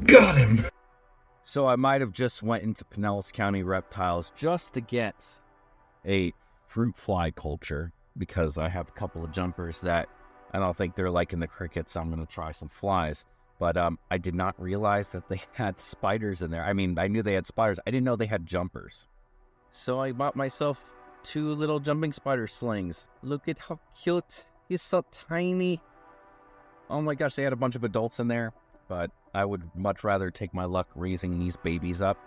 Got him! So I might have just went into Pinellas County Reptiles just to get a fruit fly culture, because I have a couple of jumpers that I don't think they're liking the crickets, so I'm going to try some flies. But I did not realize that they had spiders in there. I mean, I knew they had spiders. I didn't know they had jumpers. So I bought myself 2 little jumping spider slings. Look at how cute. He's so tiny. Oh my gosh, they had a bunch of adults in there, but I would much rather take my luck raising these babies up.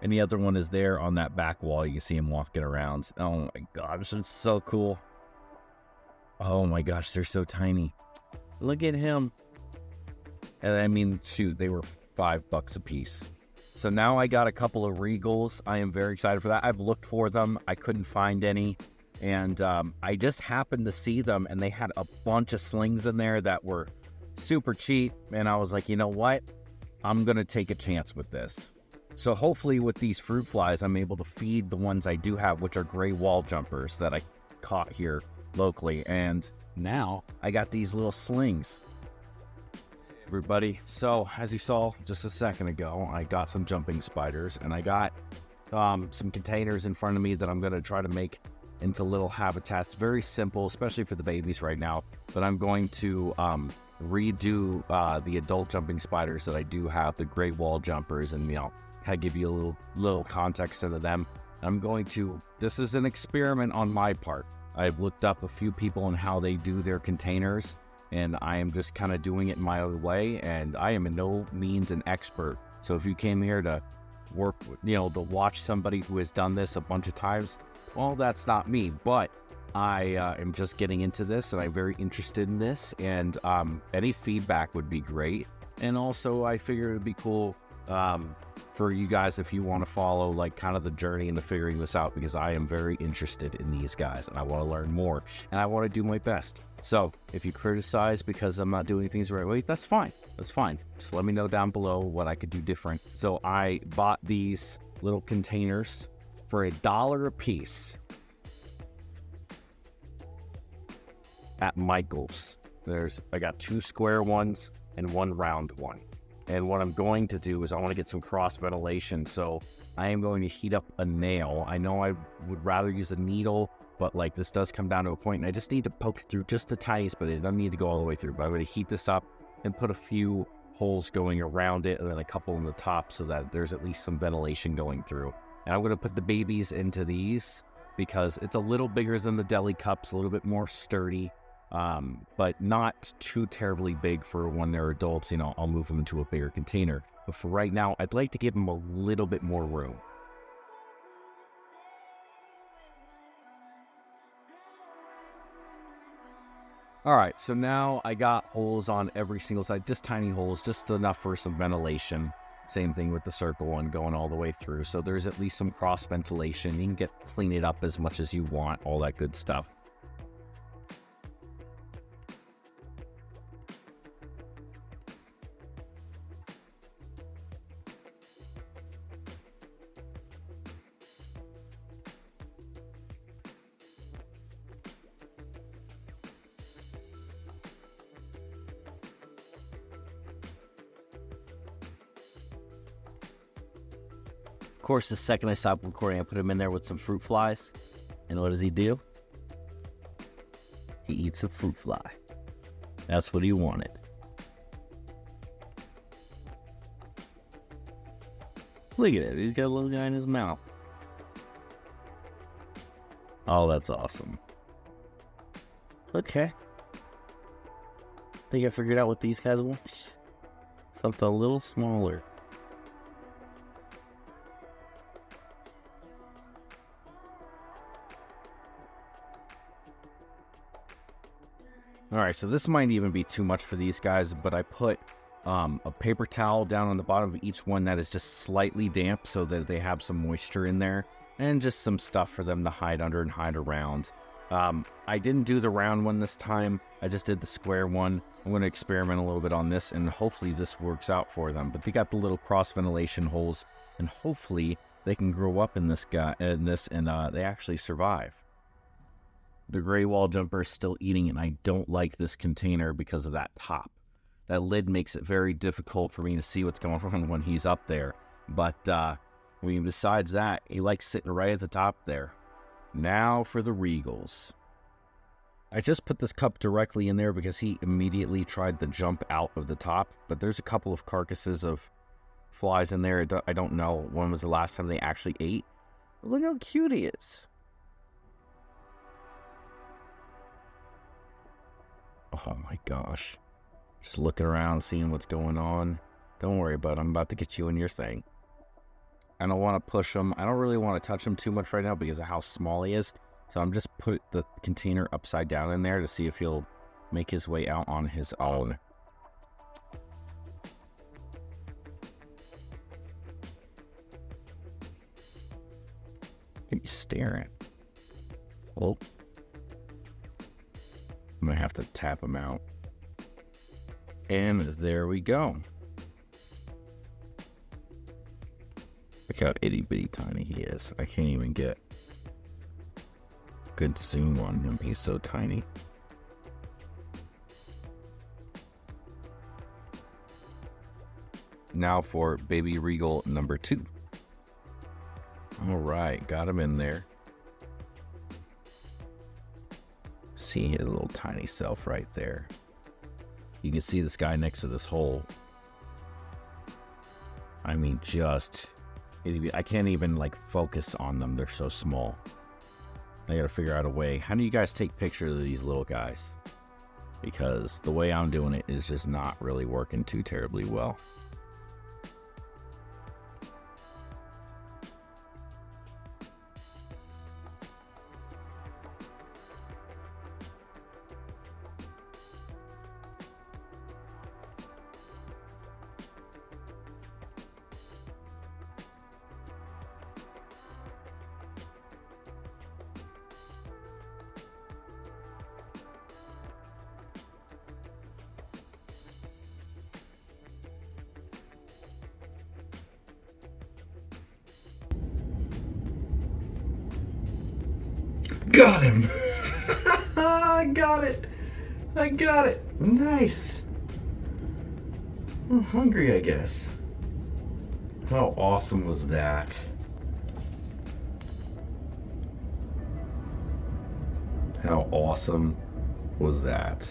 And the other one is there on that back wall. You can see him walking around. Oh my gosh, it's so cool. Oh my gosh, they're so tiny. Look at him. And I mean, shoot, they were $5 a piece. So now I got a couple of Regals. I am very excited for that. I've looked for them. I couldn't find any. And I just happened to see them, and they had a bunch of slings in there that were super cheap. And I was like, you know what? I'm going to take a chance with this. So hopefully with these fruit flies, I'm able to feed the ones I do have, which are gray wall jumpers that I caught here locally. And now I got these little slings. Everybody, so as you saw just a second ago, I got some jumping spiders, and I got some containers in front of me that I'm going to try to make into little habitats. Very simple, especially for the babies right now, but I'm going to redo the adult jumping spiders that I do have, the gray wall jumpers, and kind of give you a little context into them. This is an experiment on my part. I've looked up a few people and how they do their containers, and I am just kind of doing it my own way, and I am in no means an expert. So if you came here to work, to watch somebody who has done this a bunch of times, well, that's not me, but I am just getting into this, and I'm very interested in this, and any feedback would be great. And also, I figure it would be cool for you guys if you want to follow like kind of the journey into figuring this out, because I am very interested in these guys and I want to learn more and I want to do my best. So if you criticize because I'm not doing things the right way, that's fine. That's fine. Just let me know down below what I could do different. So I bought these little containers for $1 a piece at Michael's. I got 2 square ones and 1 round one. And what I'm going to do is I want to get some cross ventilation. So I am going to heat up a nail. I know I would rather use a needle, but like this does come down to a point and I just need to poke it through just the tiniest, but it doesn't need to go all the way through. But I'm going to heat this up and put a few holes going around it and then a couple in the top so that there's at least some ventilation going through. And I'm going to put the babies into these because it's a little bigger than the deli cups, a little bit more sturdy. But not too terribly big for when they're adults. I'll move them into a bigger container. But for right now, I'd like to give them a little bit more room. All right, so now I got holes on every single side, just tiny holes, just enough for some ventilation. Same thing with the circle one going all the way through. So there's at least some cross ventilation. You can clean it up as much as you want, all that good stuff. Of course, the second I stopped recording, I put him in there with some fruit flies. And what does he do? He eats a fruit fly. That's what he wanted. Look at it. He's got a little guy in his mouth. Oh, that's awesome. Okay. Think I figured out what these guys want. Something a little smaller. Alright, so this might even be too much for these guys, but I put a paper towel down on the bottom of each one that is just slightly damp so that they have some moisture in there, and just some stuff for them to hide under and hide around. I didn't do the round one this time, I just did the square one. I'm going to experiment a little bit on this, and hopefully this works out for them. But they got the little cross ventilation holes, and hopefully they can grow up in this and they actually survive. The gray wall jumper is still eating, and I don't like this container because of that top. that lid makes it very difficult for me to see what's going on when he's up there. But besides that, he likes sitting right at the top there. Now for the Regals. I just put this cup directly in there because he immediately tried to jump out of the top, but there's a couple of carcasses of flies in there. I don't know when was the last time they actually ate. But look how cute he is. Oh my gosh. Just looking around, seeing what's going on. Don't worry, bud. I'm about to get you in your thing. I don't want to push him. I don't really want to touch him too much right now because of how small he is. So I'm just put the container upside down in there to see if he'll make his way out on his own. He's staring. Well, I'm going to have to tap him out. And there we go. Look how itty bitty tiny he is. I can't even get good zoom on him. He's so tiny. Now for baby Regal number 2. All right, got him in there. See his little tiny self right there. You can see this guy next to this hole. I mean, I can't even like focus on them. They're so small. I gotta figure out a way. How do you guys take pictures of these little guys? Because the way I'm doing it is just not really working too terribly well. Got him! I got it! I got it! Nice! I'm hungry, I guess. How awesome was that? How awesome was that?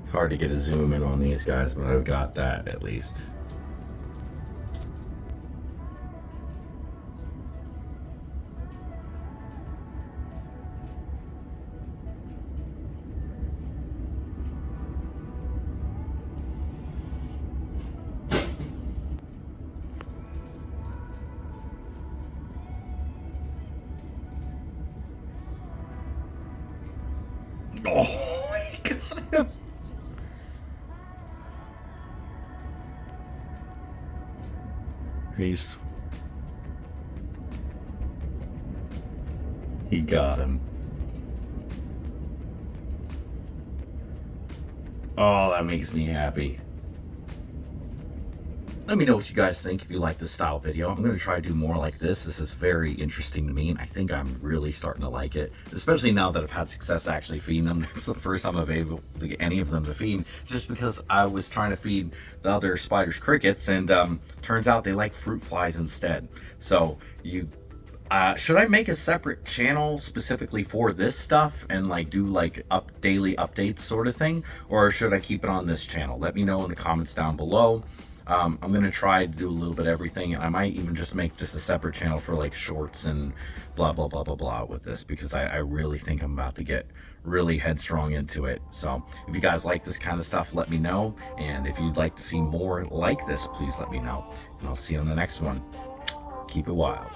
It's hard to get a zoom in on these guys, but I've got that at least. Oh, I got him! He got him. Oh, that makes me happy. Let me know what you guys think if you like this style video. I'm going to try to do more like this. This is very interesting to me, and I think I'm really starting to like it, especially now that I've had success actually feeding them. It's the first time I've been able to get any of them to feed, just because I was trying to feed the other spiders crickets, and turns out they like fruit flies instead. So should I make a separate channel specifically for this stuff and like do like daily updates sort of thing, or should I keep it on this channel? Let me know in the comments down below. I'm going to try to do a little bit of everything. I might even just make just a separate channel for like shorts and blah, blah, blah, blah, blah with this, because I really think I'm about to get really headstrong into it. So if you guys like this kind of stuff, let me know. And if you'd like to see more like this, please let me know. And I'll see you on the next one. Keep it wild.